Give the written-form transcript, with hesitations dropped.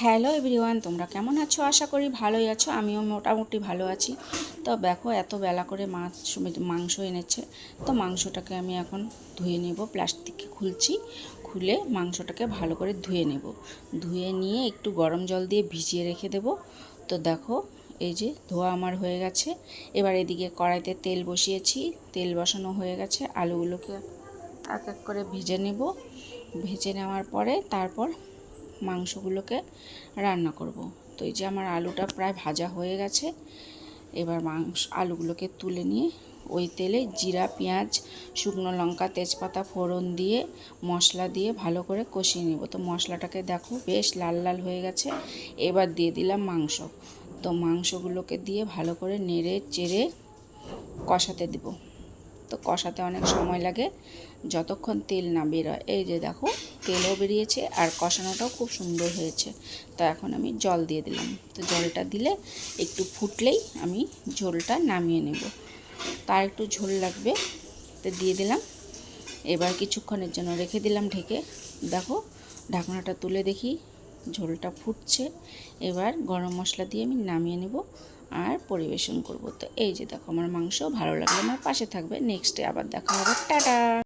Hello everyone, তোমরা কেমন আছো? আশা করি ভালোই আছো। আমিও মোটামুটি ভালো আছি। তো দেখো, এত বেলা করে মাংস এনেছে। তো মাংসটাকে আমি এখন ধুয়ে নেব। প্লাস্টিকে খুলে মাংসটাকে ভালো করে ধুয়ে নেব। ধুয়ে নিয়ে একটু গরম জল দিয়ে ভিজিয়ে রেখে দেব। তো দেখো, এই যে ধোয়া আমার হয়ে গেছে। এবার এদিকে কড়াইতে তেল বসিয়েছি। তেল বসানো হয়ে গেছে। আলুগুলোকে এক এক করে ভেজে নেব। ভেজে নেওয়ার পরে তারপর মাংসগুলোকে রান্না করব। তো এই যে আমার আলুটা প্রায় ভাজা হয়ে গেছে। এবার আলুগুলোকে তুলে নিয়ে ওই তেলে জিরা, পেঁয়াজ, শুকনো লঙ্কা, তেজপাতা ফোড়ন দিয়ে মশলা দিয়ে ভালো করে কষিয়ে নেব। তো মশলাটাকে দেখো বেশ লাল লাল হয়ে গেছে। এবার দিয়ে দিলাম মাংস। তো মাংসগুলোকে দিয়ে ভালো করে নেড়ে চেড়ে কষাতে দেব। তো কষাতে অনেক সময় লাগে, যতক্ষণ তেল না বেরোয়। এই যে দেখো, তেলও বেরিয়েছে আর কষানোটাও খুব সুন্দর হয়েছে। তো এখন আমি জল দিয়ে দিলাম। তো জলটা দিলে একটু ফুটলেই আমি ঝোলটা নামিয়ে নেব। তার একটু ঝোল লাগবে, তো দিয়ে দিলাম। এবার কিছুক্ষণের জন্য রেখে দিলাম ঢেকে। দেখো, ঢাকনাটা তুলে দেখি ঝোলটা ফুটছে। এবার গরম মশলা দিয়ে আমি নামিয়ে নেব আর পরিবেশন করব। তো এই যে দেখো, আমার মাংস ভালো লাগলে আমার পাশে থাকবে। নেক্সটে আবার দেখা হবে। টাটা।